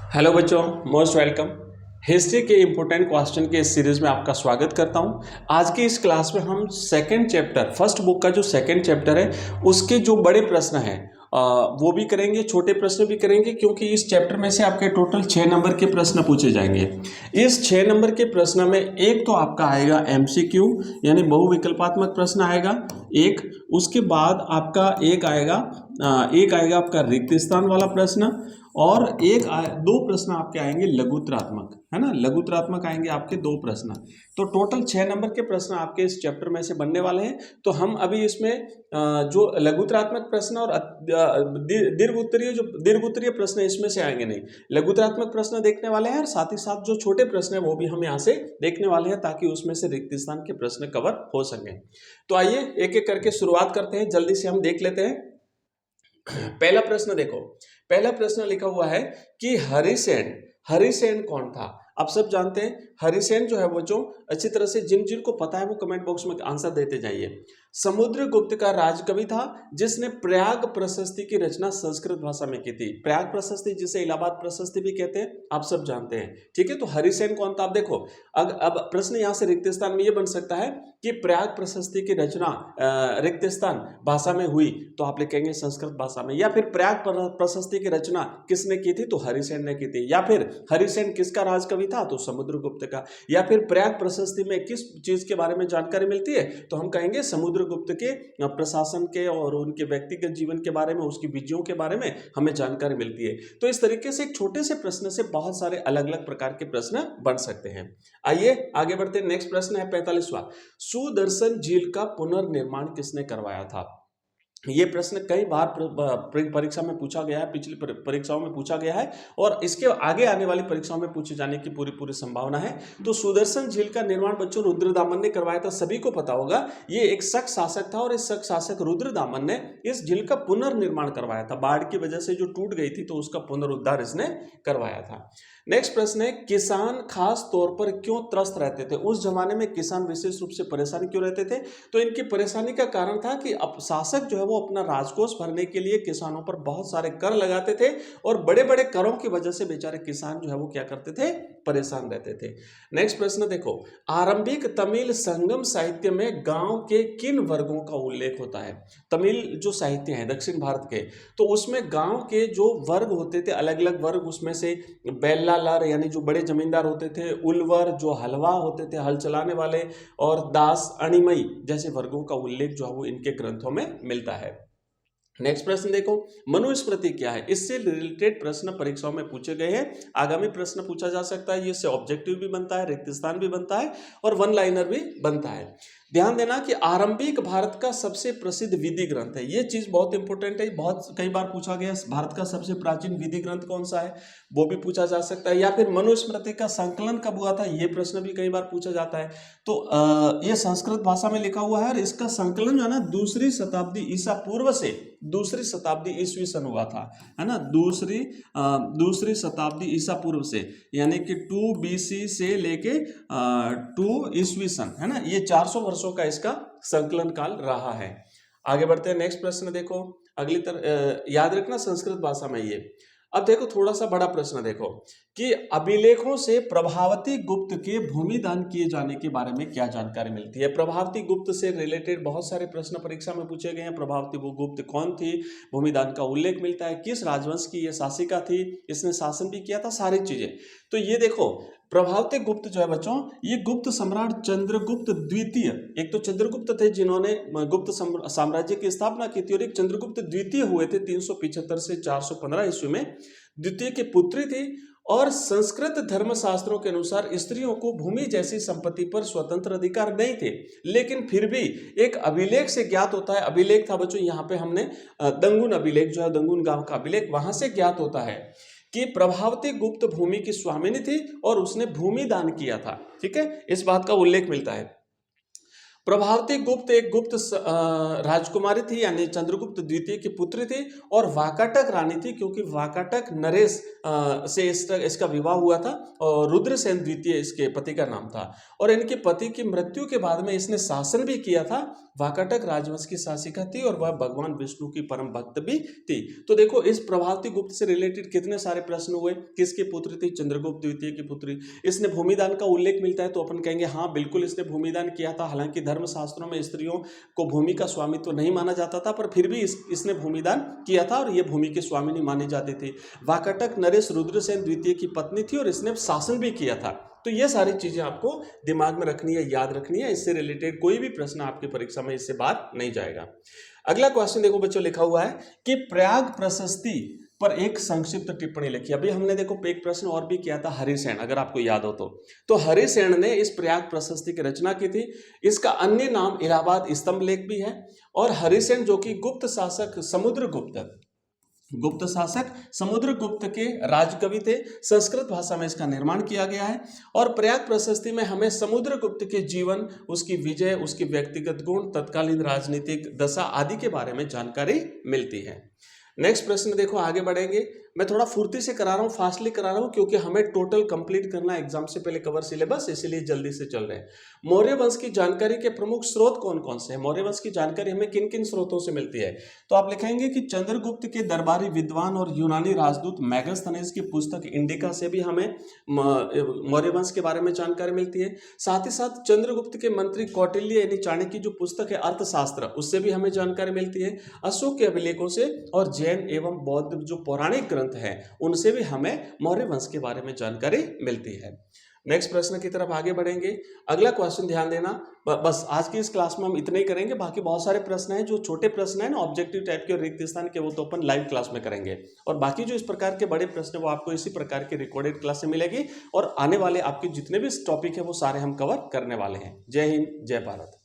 Hello बच्चों, most welcome. History के important question के इस सीरीज में आपका स्वागत करता हूं। आज की इस क्लास में हम सेकंड चैप्टर, फर्स्ट बुक का जो सेकंड चैप्टर है उसके जो बड़े प्रश्न हैं वो भी करेंगे, छोटे प्रश्न भी करेंगे, क्योंकि इस चैप्टर में से आपके टोटल 6 नंबर के प्रश्न पूछे जाएंगे। इस 6 नंबर के प्रश्न में एक तो आपका आएगा एमसीक्यू यानी बहुविकल्पात्मक प्रश्न आएगा एक। उसके बाद आपका एक आएगा आपका रिक्त स्थान वाला प्रश्न, और दो प्रश्न आपके आएंगे लघुत्रात्मक, है ना, लघुत्रात्मक आएंगे आपके दो प्रश्न। तो टोटल 6 नंबर के प्रश्न आपके इस चैप्टर में से बनने वाले हैं। तो हम अभी इसमें जो लघुत्रात्मक प्रश्न और दीर्घ उत्तरीय प्रश्न इसमें से आएंगे नहीं, लघुत्रात्मक प्रश्न देखने वाले हैं, और साथ ही साथ जो छोटे प्रश्न है वो भी हम यहाँ से देखने वाले हैं, ताकि उसमें से रिक्त स्थान के प्रश्न कवर हो सके। तो आइए एक एक करके शुरुआत करते हैं, जल्दी से हम देख लेते हैं। पहला प्रश्न देखो, पहला प्रश्न लिखा हुआ है कि हरिसेन कौन था। आप सब जानते हैं हरिसेन जो है वो, जो अच्छी तरह से जिन को पता है वो कमेंट बॉक्स में आंसर देते जाइए। समुद्रगुप्त का राजकवि था जिसने प्रयाग प्रशस्ति की रचना संस्कृत भाषा में की थी। प्रयाग प्रशस्ति जिसे इलाहाबाद प्रशस्ति भी कहते हैं, आप सब जानते हैं, ठीक है। तो हरिसेन कौन था। आप देखो अब प्रश्न यहाँ से रिक्त स्थान में ये बन सकता है कि प्रयाग प्रशस्ति की रचना रिक्त स्थान भाषा में हुई, तो आप लिखेंगे संस्कृत भाषा में। या फिर प्रयाग प्रशस्ति की रचना किसने की थी, तो हरिसेन ने की थी। या फिर हरिसेन किसका राजकवि था, तो समुद्रगुप्त का। या फिर प्रयाग प्रशस्ति में किस चीज के बारे में जानकारी मिलती है, तो हम कहेंगे समुद्रगुप्त के प्रशासन के और उनके व्यक्तिगत जीवन के बारे में, उसकी विजयों के बारे में हमें जानकारी मिलती है। तो इस तरीके से एक छोटे से प्रश्न से बहुत सारे अलग अलग प्रकार के प्रश्न बन सकते हैं। आइए आगे बढ़ते हैं। नेक्स्ट प्रश्न है 45वां। सुदर्शन झील का पुनर्निर्माण किसने करवाया था। ये प्रश्न कई बार परीक्षा में पूछा गया है, पिछली परीक्षाओं में पूछा गया है, और इसके आगे आने वाली परीक्षाओं में पूछे जाने की पूरी संभावना है। तो सुदर्शन झील का निर्माण बच्चों रुद्रदामन ने करवाया था, सभी को पता होगा। ये एक शक शासक था, और इस शक शासक रुद्रदामन ने इस झील का पुनर्निर्माण करवाया था। बाढ़ की वजह से जो टूट गई थी, तो उसका पुनरुद्धार इसने करवाया था। नेक्स्ट प्रश्न है, किसान खास तौर पर क्यों त्रस्त रहते थे। उस जमाने में किसान विशेष रूप से परेशान क्यों रहते थे, तो इनकी परेशानी का कारण था कि अब शासक जो है वो अपना राजकोष भरने के लिए किसानों पर बहुत सारे कर लगाते थे, और बड़े बड़े करों की वजह से बेचारे किसान जो है वो क्या करते थे, परेशान रहते थे। नेक्स्ट प्रश्न देखो, आरंभिक तमिल संगम साहित्य में गांव के किन वर्गों का उल्लेख होता है। तमिल जो साहित्य है दक्षिण भारत के, तो उसमें गांव के जो वर्ग होते थे, अलग अलग वर्ग, उसमें से बेल्लालर यानी जो बड़े जमींदार होते थे, उलवर जो हलवा होते थे, हल चलाने वाले, और दास अणिमई जैसे वर्गों का उल्लेख जो है वो इनके ग्रंथों में मिलता है। नेक्स्ट प्रश्न देखो, मनुस्मृति क्या है। इससे रिलेटेड प्रश्न परीक्षाओं में पूछे गए हैं, आगामी प्रश्न पूछा जा सकता है। इससे ऑब्जेक्टिव भी बनता है, रिक्त स्थान भी बनता है, और वन लाइनर भी बनता है। ध्यान देना कि आरंभिक भारत का सबसे प्रसिद्ध विधि ग्रंथ है, ये चीज बहुत इंपॉर्टेंट है, बहुत कई बार पूछा गया। भारत का सबसे प्राचीन विधि ग्रंथ कौन सा है, वो भी पूछा जा सकता है। या फिर मनुस्मृति का संकलन कब हुआ था, ये प्रश्न भी कई बार पूछा जाता है। तो ये संस्कृत भाषा में लिखा हुआ है, और इसका संकलन जो है ना दूसरी शताब्दी ईसा पूर्व से दूसरी शताब्दी ईस्वी सन हुआ था, है ना, दूसरी शताब्दी ईसा पूर्व से, यानी कि 2 BC से लेके 2 ईस्वी सन, है ना, ये 400 वर्षों का इसका संकलन काल रहा है। आगे बढ़ते हैं। नेक्स्ट प्रश्न देखो, याद रखना संस्कृत भाषा में ये। अब देखो थोड़ा सा बड़ा प्रश्न देखो कि अभिलेखों से प्रभावती गुप्त के भूमिदान किए जाने के बारे में क्या जानकारी मिलती है। प्रभावती गुप्त से रिलेटेड बहुत सारे प्रश्न परीक्षा में पूछे गए हैं। प्रभावती वो गुप्त कौन थी, भूमिदान का उल्लेख मिलता है, किस राजवंश की ये शासिका थी, इसने शासन भी किया था, सारी चीजें। तो ये देखो प्रभावती गुप्त जो है बच्चों, ये गुप्त सम्राट चंद्रगुप्त द्वितीय, एक तो चंद्रगुप्त थे जिन्होंने गुप्त साम्राज्य की स्थापना की थी, और एक चंद्रगुप्त द्वितीय हुए थे 375 से 415 ईस्वी में। द्वितीय की पुत्री थी, और संस्कृत धर्मशास्त्रों के अनुसार स्त्रियों को भूमि जैसी संपत्ति पर स्वतंत्र अधिकार नहीं थे। लेकिन फिर भी एक अभिलेख से ज्ञात होता है, अभिलेख था बच्चों, यहाँ पे हमने दंगुन अभिलेख जो है, दंगुन गांव का अभिलेख, वहां से ज्ञात होता है कि प्रभावती गुप्त भूमि की स्वामिनी थी, और उसने भूमि दान किया था, ठीक है, इस बात का उल्लेख मिलता है। प्रभावती गुप्त एक गुप्त राजकुमारी थी, यानी चंद्रगुप्त द्वितीय की पुत्री थी, और वाकाटक रानी थी, क्योंकि वाकाटक नरेश से इसका विवाह हुआ था, और रुद्रसेन द्वितीय इसके पति का नाम था। और इनके पति की मृत्यु के बाद में इसने शासन भी किया था। वाकाटक राजवंश की शासिका थी और वह भगवान विष्णु की परम भक्त भी थी। तो देखो, इस प्रभावती गुप्त से रिलेटेड कितने सारे प्रश्न हुए। किसकी पुत्री थी? चंद्रगुप्त द्वितीय की पुत्री। इसने भूमिदान का उल्लेख मिलता है, तो अपन कहेंगे हाँ बिल्कुल इसने भूमिदान किया था। हालांकि धर्मशास्त्रों में स्त्रियों को भूमि का स्वामित्व नहीं माना जाता था, पर फिर भी इसने भूमिदान किया था और ये भूमि की स्वामिनी मानी जाती थी। वाकाटक नरेश रुद्रसेन द्वितीय की पत्नी थी और इसने शासन भी किया था। तो ये सारी चीजें आपको दिमाग में रखनी है, याद रखनी है। इससे रिलेटेड कोई भी प्रश्न आपकी परीक्षा में इससे बाहर नहीं जाएगा। अगला क्वेश्चन देखो बच्चों, लिखा हुआ है कि प्रयाग प्रशस्ति पर एक संक्षिप्त टिप्पणी लिखी। अभी हमने देखो एक प्रश्न और भी किया था हरिसेन, अगर आपको याद हो तो हरिसेन ने इस प्रयाग प्रशस्ति की रचना की थी। इसका अन्य नाम इलाहाबाद स्तंभ लेख भी है। और हरिसेन जो कि गुप्त शासक समुद्रगुप्त के राजकवि थे। संस्कृत भाषा में इसका निर्माण किया गया है। और प्रयाग प्रशस्ति में हमें समुद्रगुप्त के जीवन, उसकी विजय, उसकी व्यक्तिगत गुण, तत्कालीन राजनीतिक दशा आदि के बारे में जानकारी मिलती है। नेक्स्ट प्रश्न देखो, आगे बढ़ेंगे। मैं थोड़ा फुर्ती से करा रहा हूँ, फास्टली करा रहा हूँ, क्योंकि हमें टोटल कंप्लीट करना है एग्जाम से पहले कवर सिलेबस, इसीलिए जल्दी से चल रहे हैं। मौर्य वंश की जानकारी के प्रमुख स्रोत कौन कौन से हैं? मौर्य वंश की जानकारी हमें किन किन स्रोतों से मिलती है? तो आप लिखेंगे कि चंद्रगुप्त के दरबारी विद्वान और यूनानी राजदूत मेगास्थनीज की पुस्तक इंडिका से भी हमें मौर्य वंश के बारे में जानकारी मिलती है। साथ ही साथ चंद्रगुप्त के मंत्री कौटिल्य यानी चाणक्य की जो पुस्तक है अर्थशास्त्र, उससे भी हमें जानकारी मिलती है। अशोक के अभिलेखों से और जैन एवं बौद्ध जो पौराणिक ग्रंथ हैं उनसे भी हमें मौर्य वंश के बारे में जानकारी मिलती है। नेक्स्ट प्रश्न की तरफ आगे बढ़ेंगे। अगला क्वेश्चन ध्यान देना, बस आज की इस क्लास में हम इतना ही करेंगे। बाकी बहुत सारे प्रश्न हैं जो छोटे प्रश्न हैं ना, ऑब्जेक्टिव टाइप के और रिक्त स्थान के, वो तो अपन लाइव क्लास में करेंगे। और बाकी जो इस प्रकार के बड़े प्रश्न है वो आपको इसी प्रकार की रिकॉर्डेड क्लास से मिलेगी। और आने वाले आपके जितने भी टॉपिक है वो सारे हम कवर करने वाले हैं। जय हिंद, जय भारत।